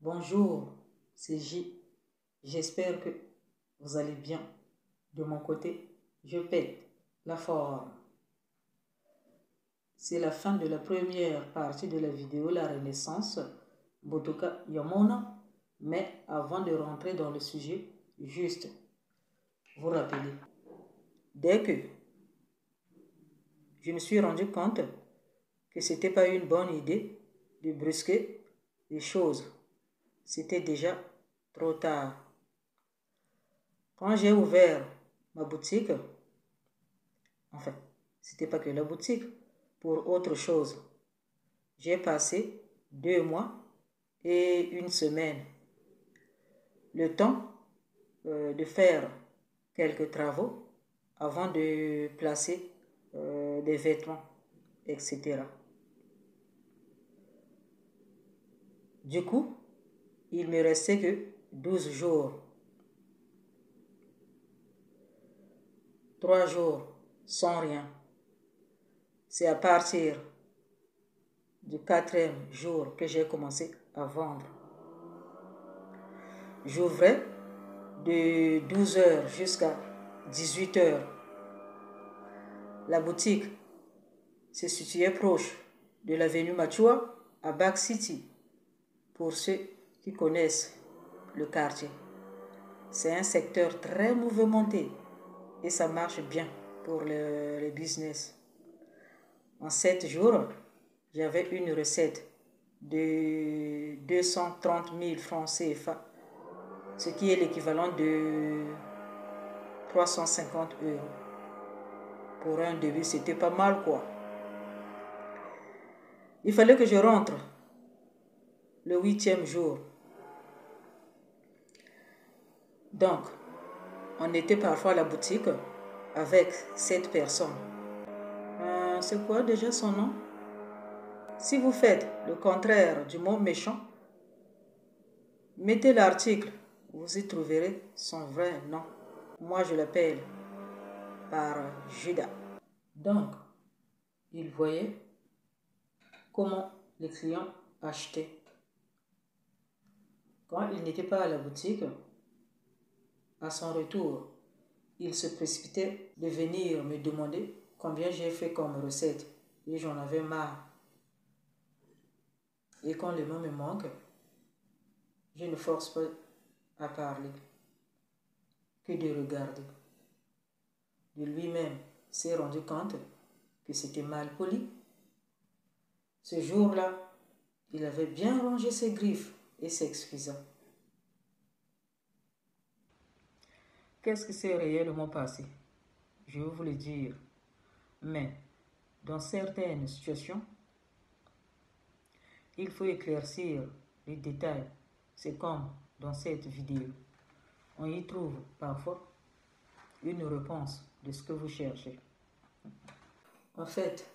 Bonjour, c'est J. J'espère que vous allez bien. De mon côté, je pète la forme. C'est la fin de la première partie de la vidéo La Renaissance, Botoka Yamona. Mais avant de rentrer dans le sujet, juste vous rappeler. Dès que je me suis rendu compte que ce n'était pas une bonne idée de brusquer les choses, c'était déjà trop tard. Quand j'ai ouvert ma boutique, enfin, c'était pas que la boutique, pour autre chose, j'ai passé 2 mois et 1 semaine. Le temps de faire quelques travaux avant de placer des vêtements, etc. Du coup, il me restait que 12 jours. 3 jours sans rien. C'est à partir du 4e jour que j'ai commencé à vendre. J'ouvrais de 12 h jusqu'à 18 h. La boutique se situait proche de l'avenue Machua à Back City, pour ceux qui connaissent le quartier. C'est un secteur très mouvementé et ça marche bien pour le business. En 7 jours, j'avais une recette de 230 000 francs CFA, ce qui est l'équivalent de 350 €. Pour un début, c'était pas mal quoi. Il fallait que je rentre le 8e jour. Donc, on était parfois à la boutique avec 7 personnes. C'est quoi déjà son nom? Si vous faites le contraire du mot méchant, mettez l'article, vous y trouverez son vrai nom. Moi, je l'appelle par Judas. Donc, il voyait comment les clients achetaient. Quand il n'était pas à la boutique, à son retour, il se précipitait de venir me demander combien j'ai fait comme recette. Et j'en avais marre. Et quand le mot me manque, je ne force pas à parler, que de regarder. De lui-même s'est rendu compte que c'était mal poli. Ce jour-là, il avait bien rangé ses griffes et s'excusa. Qu'est-ce que c'est réellement passé? Je vais vous le dire. Mais dans certaines situations, il faut éclaircir les détails. C'est comme dans cette vidéo. On y trouve parfois une réponse de ce que vous cherchez. En fait,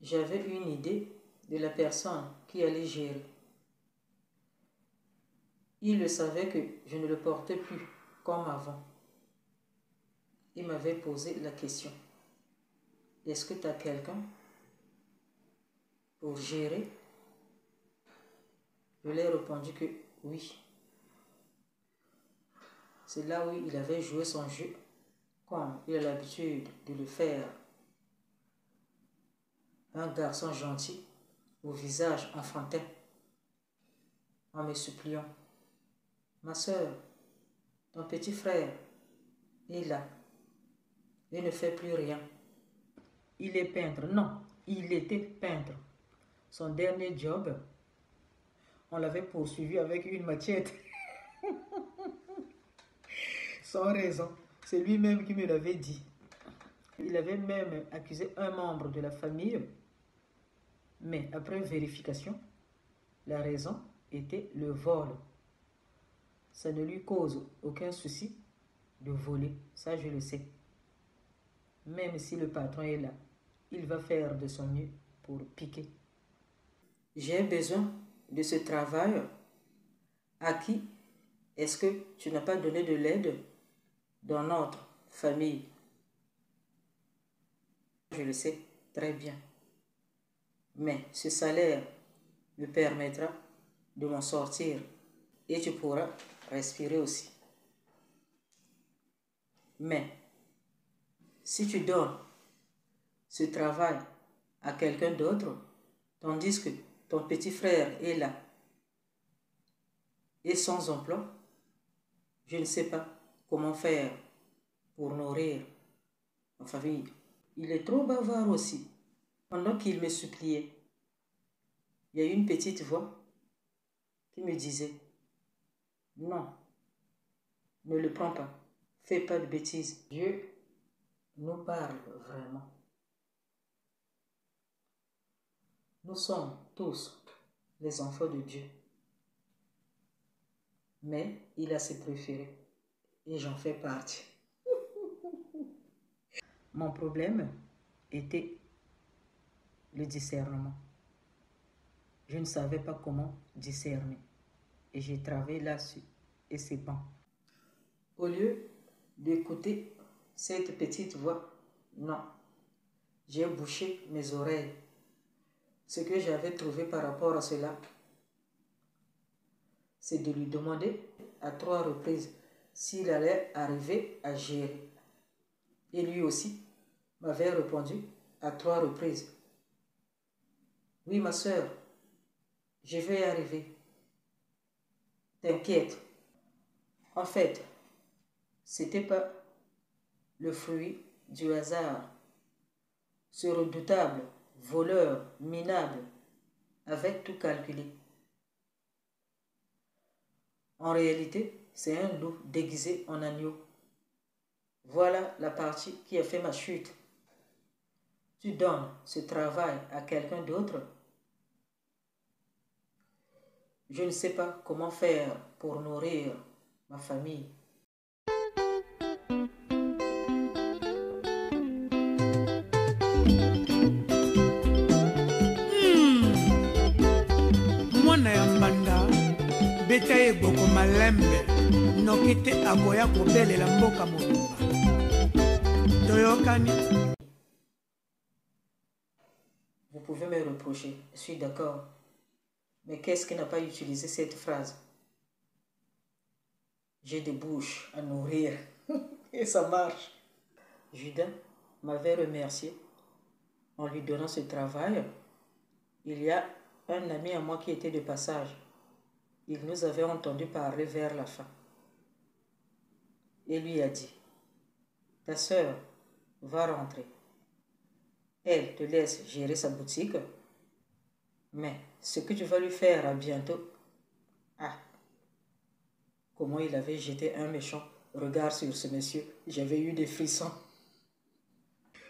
j'avais une idée de la personne qui allait gérer. Il le savait que je ne le portais plus comme avant. Il m'avait posé la question. Est-ce que tu as quelqu'un pour gérer? Je lui ai répondu que oui. C'est là où il avait joué son jeu, comme il a l'habitude de le faire. Un garçon gentil, au visage enfantin, en me suppliant. Ma soeur, ton petit frère est là. Il ne fait plus rien. Il est peintre. Non, il était peintre. Son dernier job, on l'avait poursuivi avec une machette. Sans raison. C'est lui-même qui me l'avait dit. Il avait même accusé un membre de la famille. Mais après vérification, la raison était le vol. Ça ne lui cause aucun souci de voler. Ça, je le sais. Même si le patron est là, il va faire de son mieux pour piquer. J'ai besoin de ce travail. À qui est-ce que tu n'as pas donné de l'aide dans notre famille? Je le sais très bien. Mais ce salaire me permettra de m'en sortir et tu pourras respirer aussi. Mais si tu donnes ce travail à quelqu'un d'autre, tandis que ton petit frère est là et sans emploi, je ne sais pas comment faire pour nourrir ma famille. Il est trop bavard aussi. Pendant qu'il me suppliait, il y a une petite voix qui me disait, non, ne le prends pas, fais pas de bêtises. Dieu nous parle vraiment. Nous sommes tous les enfants de Dieu. Mais il a ses préférés et j'en fais partie. Mon problème était le discernement. Je ne savais pas comment discerner et j'ai travaillé là-dessus et c'est bon. Au lieu d'écouter cette petite voix, non, j'ai bouché mes oreilles. Ce que j'avais trouvé par rapport à cela, c'est de lui demander à 3 reprises s'il allait arriver à gérer. Et lui aussi m'avait répondu à 3 reprises. Oui, ma soeur, je vais y arriver. T'inquiète. En fait, c'était pas le fruit du hasard. Ce redoutable voleur minable avait tout calculé. En réalité, c'est un loup déguisé en agneau. Voilà la partie qui a fait ma chute. Tu donnes ce travail à quelqu'un d'autre. Je ne sais pas comment faire pour nourrir ma famille. Mwana ya mbanda beta ye boko malembe noki te akoya kobelela mboka mobimba toyokani. Vous pouvez me reprocher, je suis d'accord. Mais qu'est-ce qui n'a pas utilisé cette phrase? J'ai des bouches à nourrir et ça marche. Judas m'avait remercié en lui donnant ce travail. Il y a un ami à moi qui était de passage. Il nous avait entendu parler vers la fin. Et lui a dit, ta sœur va rentrer. Elle te laisse gérer sa boutique. Mais ce que tu vas lui faire à bientôt, ah, comment il avait jeté un méchant regard sur ce monsieur. J'avais eu des frissons.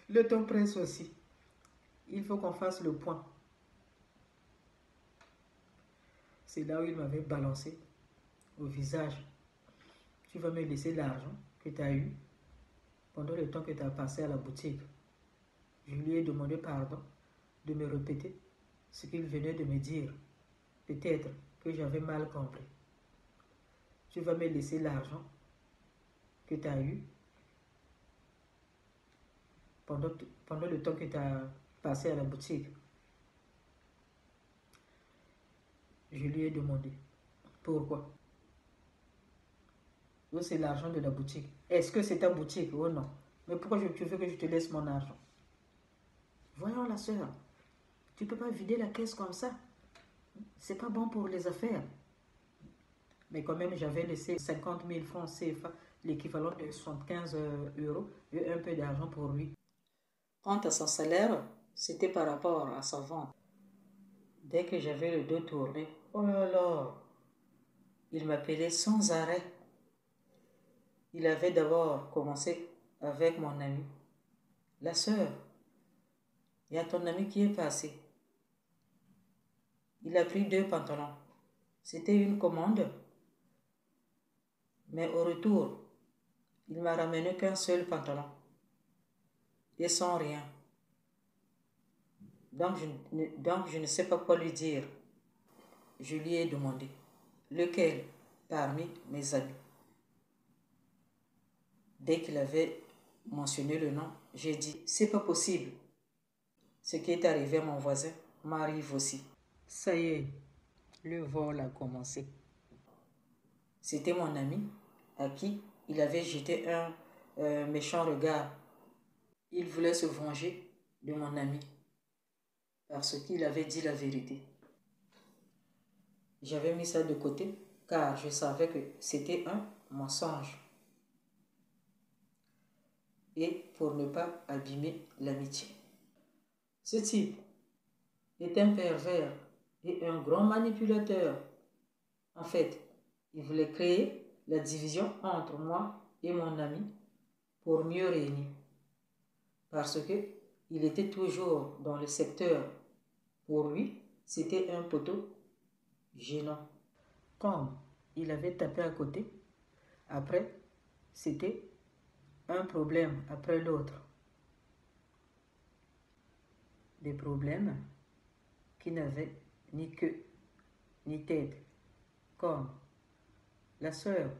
Le temps presse aussi. Il faut qu'on fasse le point. C'est là où il m'avait balancé au visage. Tu vas me laisser l'argent que tu as eu pendant le temps que tu as passé à la boutique. Je lui ai demandé pardon de me répéter ce qu'il venait de me dire. Peut-être que j'avais mal compris. Tu vas me laisser l'argent que tu as eu pendant le temps que tu as passé à la boutique. Je lui ai demandé pourquoi. Où c'est l'argent de la boutique? Est-ce que c'est ta boutique? Oh non. Mais pourquoi tu veux que je te laisse mon argent? Voyons la sœur. Tu ne peux pas vider la caisse comme ça. C'est pas bon pour les affaires. Mais quand même, j'avais laissé 50 000 francs CFA, l'équivalent de 75 euros, et un peu d'argent pour lui. Quant à son salaire, c'était par rapport à sa vente. Dès que j'avais le dos tourné, oh là là, il m'appelait sans arrêt. Il avait d'abord commencé avec mon ami. La sœur, il y a ton ami qui est passé. Il a pris 2 pantalons. C'était une commande. Mais au retour, il m'a ramené qu'un seul pantalon. Et sans rien. Donc je ne sais pas quoi lui dire. Je lui ai demandé, lequel parmi mes amis? Dès qu'il avait mentionné le nom, j'ai dit, c'est pas possible. Ce qui est arrivé à mon voisin m'arrive aussi. Ça y est, Le vol a commencé. C'était mon ami à qui il avait jeté un méchant regard. Il voulait se venger de mon ami parce qu'il avait dit la vérité. J'avais mis ça de côté car je savais que c'était un mensonge. Et pour ne pas abîmer l'amitié. Ce type est un pervers et un grand manipulateur. En fait, il voulait créer la division entre moi et mon ami pour mieux régner. Parce que il était toujours dans le secteur. Pour lui, c'était un poteau gênant. Comme il avait tapé à côté, après, c'était un problème après l'autre. Des problèmes qui n'avaient ni queue ni tête. Comme la sœur,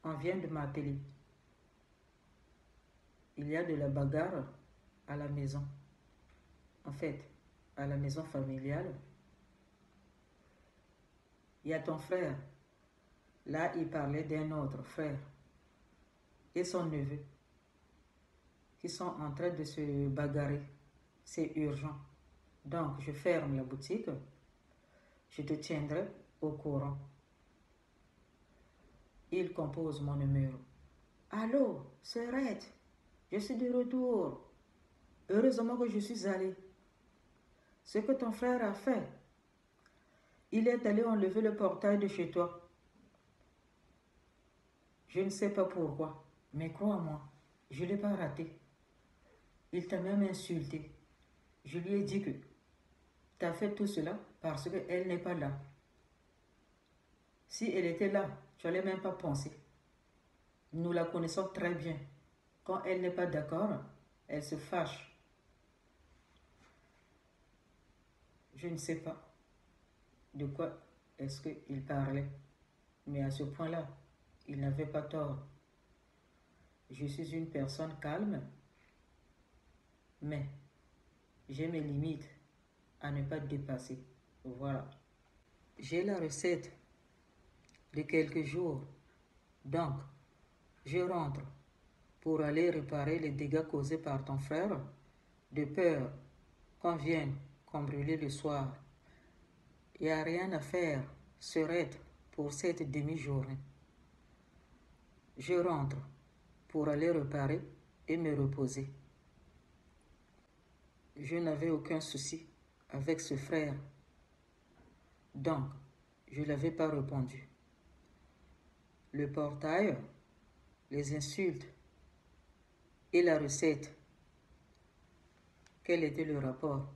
on vient de m'appeler. Il y a de la bagarre à la maison. En fait, à la maison familiale. Il y a ton frère. Là, il parlait d'un autre frère et son neveu qui sont en train de se bagarrer. C'est urgent. Donc, je ferme la boutique. Je te tiendrai au courant. Il compose mon numéro. Allô, Sœurette, je suis de retour. Heureusement que je suis allée. Ce que ton frère a fait, il est allé enlever le portail de chez toi. Je ne sais pas pourquoi, mais crois-moi, je ne l'ai pas raté. Il t'a même insulté. Je lui ai dit que tu as fait tout cela parce qu'elle n'est pas là. Si elle était là, tu n'allais même pas penser. Nous la connaissons très bien. Quand elle n'est pas d'accord, elle se fâche. Je ne sais pas de quoi est-ce qu'il parlait, mais à ce point-là, il n'avait pas tort. Je suis une personne calme, mais j'ai mes limites à ne pas dépasser. Voilà. J'ai la recette de quelques jours, donc je rentre pour aller réparer les dégâts causés par ton frère, de peur qu'on vienne cambrioler le soir. Il n'y a rien à faire, Sœurette, pour cette demi-journée. Je rentre pour aller réparer et me reposer. Je n'avais aucun souci avec ce frère, donc je ne l'avais pas répondu. Le portail, les insultes et la recette. Quel était le rapport?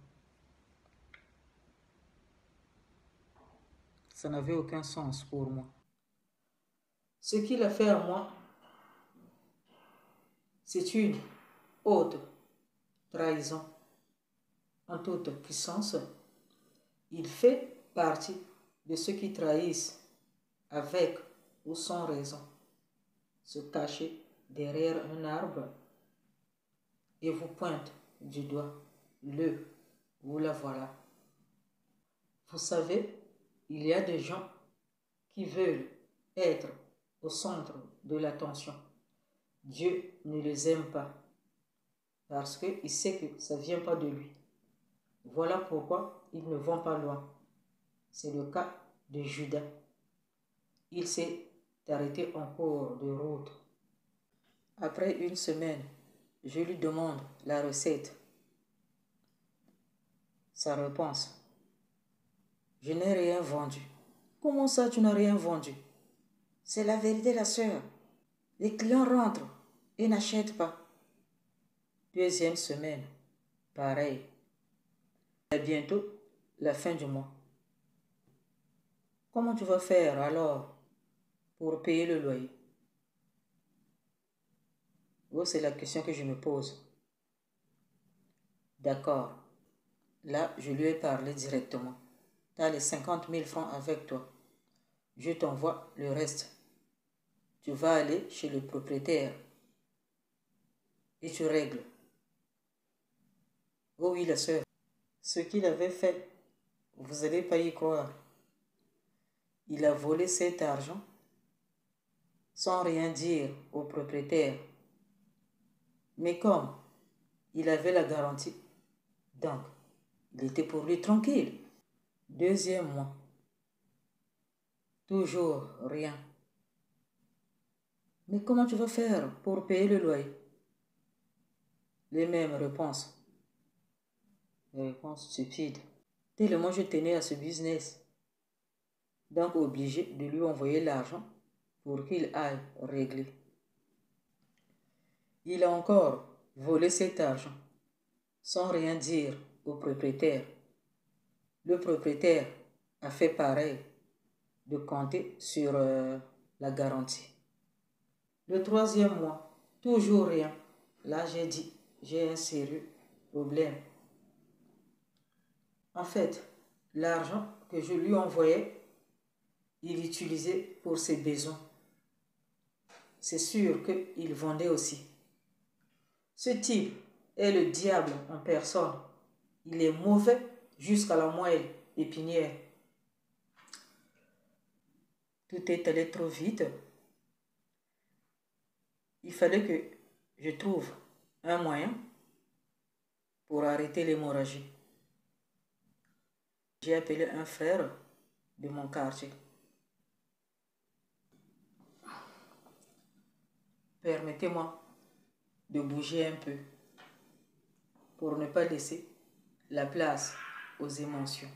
Ça n'avait aucun sens pour moi. Ce qu'il a fait à moi, c'est une haute trahison. En toute puissance, il fait partie de ceux qui trahissent avec ou sans raison, se cacher derrière un arbre et vous pointe du doigt. Vous la voilà. Vous savez, il y a des gens qui veulent être au centre de l'attention. Dieu ne les aime pas parce qu'il sait que ça ne vient pas de lui. Voilà pourquoi ils ne vont pas loin. C'est le cas de Judas. Il s'est arrêté en cours de route. Après une semaine, je lui demande la recette. Sa réponse: je n'ai rien vendu. Comment ça, tu n'as rien vendu? C'est la vérité, la sœur. Les clients rentrent et n'achètent pas. Deuxième semaine, pareil. C'est bientôt la fin du mois. Comment tu vas faire alors pour payer le loyer? Oh, c'est la question que je me pose. D'accord. Là, je lui ai parlé directement. Tu as les 50 000 francs avec toi. Je t'envoie le reste. Tu vas aller chez le propriétaire et tu règles. Oh oui, la sœur. Ce qu'il avait fait, vous n'allez pas y croire. Il a volé cet argent sans rien dire au propriétaire. Mais comme il avait la garantie, donc il était pour lui tranquille. Deuxième mois, toujours rien. Mais comment tu vas faire pour payer le loyer? Les mêmes réponses. Les réponses stupides. Tellement je tenais à ce business. Donc obligé de lui envoyer l'argent pour qu'il aille régler. Il a encore volé cet argent sans rien dire au propriétaire. Le propriétaire a fait pareil de compter sur la garantie. Le troisième mois, toujours rien. Là, j'ai dit, j'ai un sérieux problème. En fait, l'argent que je lui envoyais, il l'utilisait pour ses besoins. C'est sûr qu'il vendait aussi. Ce type est le diable en personne. Il est mauvais jusqu'à la moelle épinière. Tout est allé trop vite. Il fallait que je trouve un moyen pour arrêter l'hémorragie. J'ai appelé un frère de mon quartier. Permettez-moi de bouger un peu pour ne pas laisser la place aux émotions.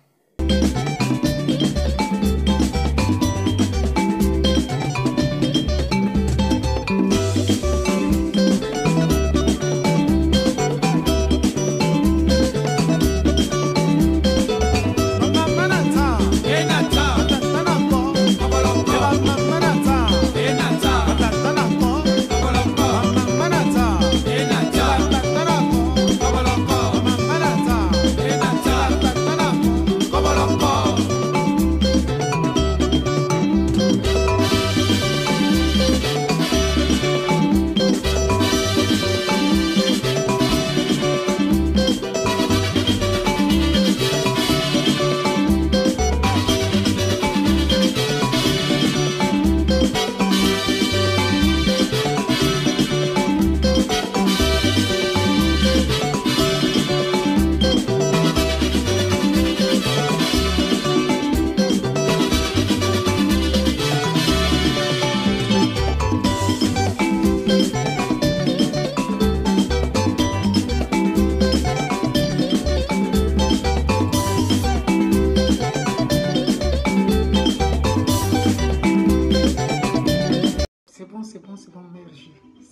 C'est bon, mère,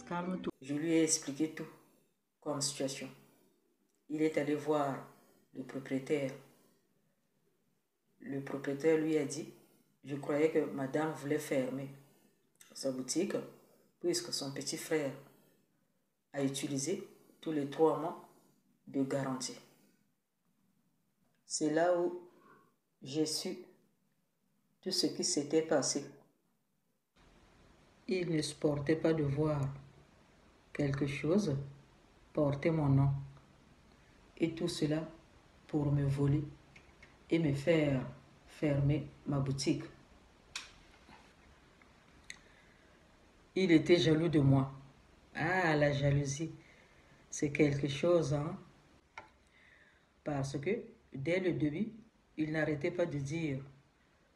calme-toi. Je lui ai expliqué tout comme situation. Il est allé voir le propriétaire. Le propriétaire lui a dit, je croyais que madame voulait fermer sa boutique puisque son petit frère a utilisé tous les 3 mois de garantie. C'est là où j'ai su tout ce qui s'était passé. Il ne supportait pas de voir quelque chose porter mon nom. Et tout cela pour me voler et me faire fermer ma boutique. Il était jaloux de moi. Ah, la jalousie, c'est quelque chose, hein? Parce que dès le début, il n'arrêtait pas de dire,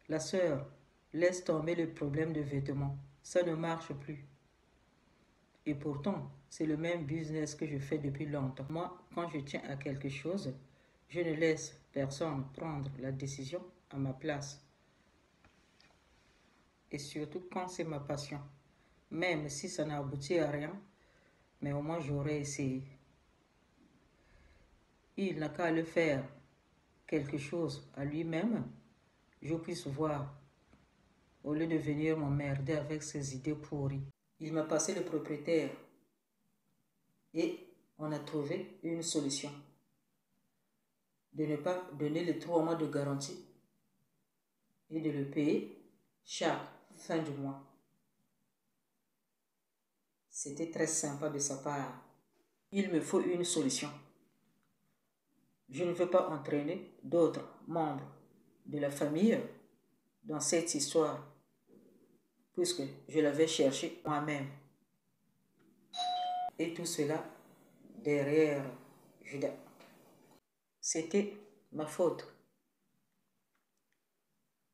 la sœur, laisse tomber le problème de vêtements. Ça ne marche plus. Et pourtant, c'est le même business que je fais depuis longtemps. Moi, quand je tiens à quelque chose, je ne laisse personne prendre la décision à ma place. Et surtout quand c'est ma passion. Même si ça n'a abouti à rien, mais au moins j'aurais essayé. Il n'a qu'à le faire quelque chose à lui-même, je puisse voir, au lieu de venir m'emmerder avec ses idées pourries. Il m'a passé le propriétaire et on a trouvé une solution. De ne pas donner les 3 mois de garantie et de le payer chaque fin du mois. C'était très sympa de sa part. Il me faut une solution. Je ne veux pas entraîner d'autres membres de la famille dans cette histoire, puisque je l'avais cherché moi-même. Et tout cela derrière Judas. C'était ma faute.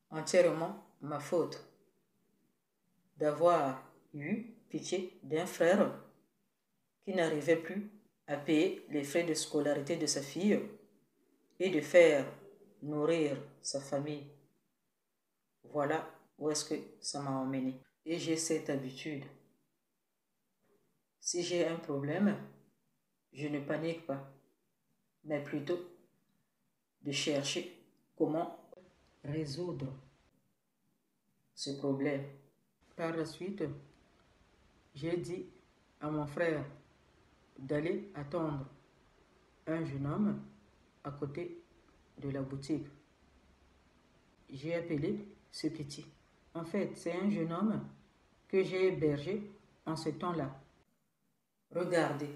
Entièrement ma faute d'avoir eu pitié d'un frère qui n'arrivait plus à payer les frais de scolarité de sa fille et de faire nourrir sa famille. Voilà où est-ce que ça m'a emmené. Et j'ai cette habitude. Si j'ai un problème, je ne panique pas, mais plutôt de chercher comment résoudre ce problème. Par la suite, j'ai dit à mon frère d'aller attendre un jeune homme à côté de la boutique. J'ai appelé ce petit. En fait, c'est un jeune homme que j'ai hébergé en ce temps-là. Regardez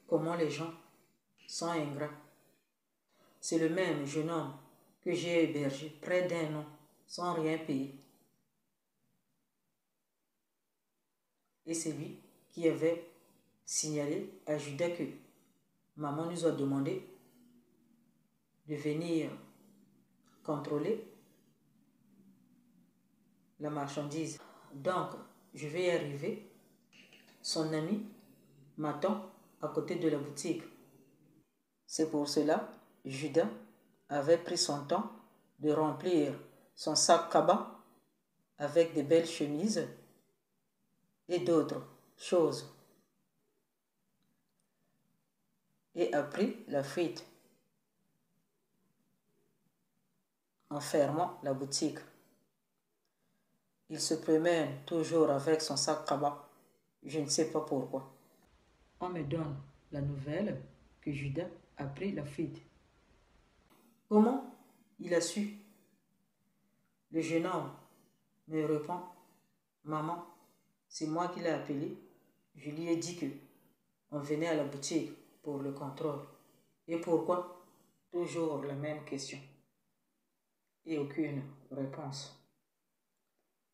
comment les gens sont ingrats. C'est le même jeune homme que j'ai hébergé près d'1 an sans rien payer. Et c'est lui qui avait signalé à Judas que maman nous a demandé de venir contrôler la marchandise. Donc, je vais y arriver. Son ami m'attend à côté de la boutique. C'est pour cela que Judas avait pris son temps de remplir son sac cabas avec des belles chemises et d'autres choses. Et a pris la fuite en fermant la boutique. Il se promène toujours avec son sac cabas. Je ne sais pas pourquoi. On me donne la nouvelle que Judas a pris la fuite. Comment il a su? Le jeune homme me répond, maman, c'est moi qui l'ai appelé. Je lui ai dit que on venait à la boutique pour le contrôle. Et pourquoi? Toujours la même question. Et aucune réponse.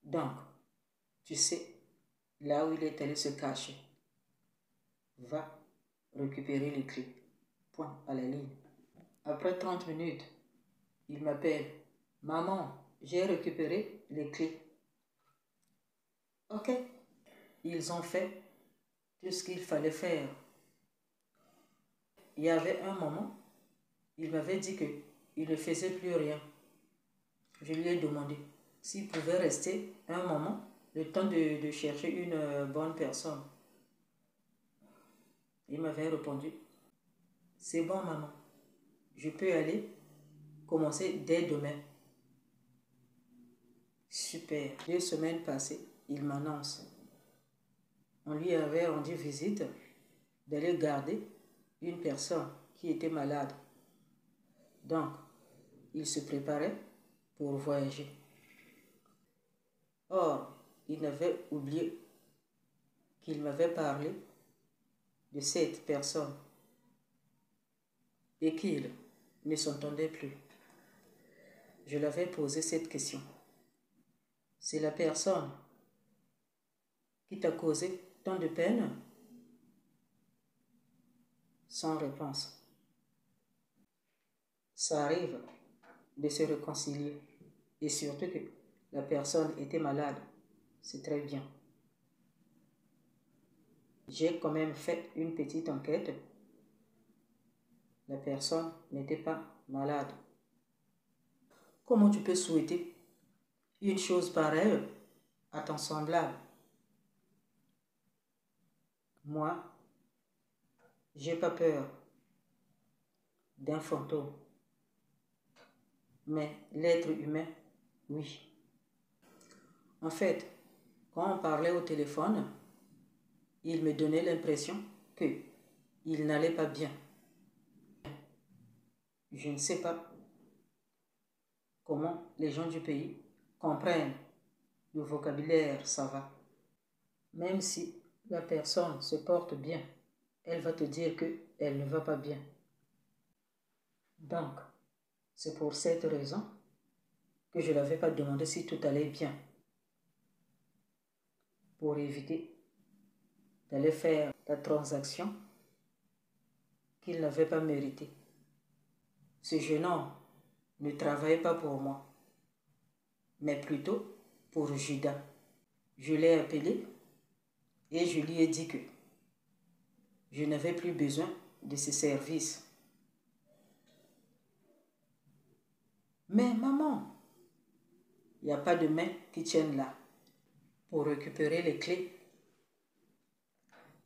Donc, tu sais, là où il est allé se cacher, va récupérer les clés. Point à la ligne. Après 30 minutes, il m'appelle. Maman, j'ai récupéré les clés. Ok. Ils ont fait tout ce qu'il fallait faire. Il y avait un moment, il m'avait dit qu'il ne faisait plus rien. Je lui ai demandé s'il pouvait rester un moment, le temps de chercher une bonne personne. Il m'avait répondu, c'est bon maman, je peux aller commencer dès demain. Super. 2 semaines passées, il m'annonce. On lui avait rendu visite d'aller garder une personne qui était malade. Donc, il se préparait pour voyager. Or, il avait oublié qu'il m'avait parlé de cette personne et qu'il ne s'entendait plus. Je l'avais posé cette question. C'est la personne qui t'a causé tant de peine? Sans réponse. Ça arrive de se réconcilier et surtout que la personne était malade. C'est très bien. J'ai quand même fait une petite enquête. La personne n'était pas malade. Comment tu peux souhaiter une chose pareille à ton semblable? Moi, j'ai pas peur d'un fantôme. Mais l'être humain, oui. En fait, quand on parlait au téléphone, il me donnait l'impression qu'il n'allait pas bien. Je ne sais pas comment les gens du pays comprennent le vocabulaire ça va. Même si la personne se porte bien, elle va te dire qu'elle ne va pas bien. Donc, c'est pour cette raison que je ne l'avais pas demandé si tout allait bien, pour éviter d'aller faire la transaction qu'il n'avait pas méritée. Ce jeune homme ne travaillait pas pour moi, mais plutôt pour Judas. Je l'ai appelé et je lui ai dit que je n'avais plus besoin de ses services. Mais maman, il n'y a pas de main qui tienne là pour récupérer les clés.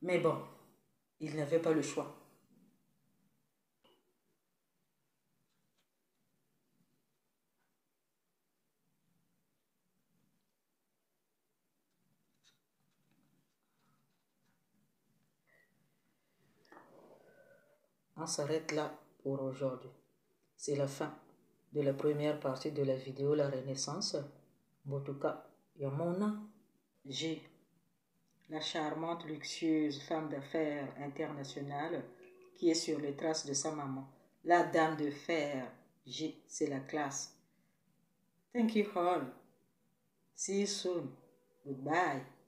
Mais bon, il n'avait pas le choix. On s'arrête là pour aujourd'hui. C'est la fin de la première partie de la vidéo La Renaissance. Botuka Yamona. G, la charmante, luxueuse femme d'affaires internationale qui est sur les traces de sa maman. La dame de fer. G, c'est la classe. Thank you all. See you soon. Goodbye.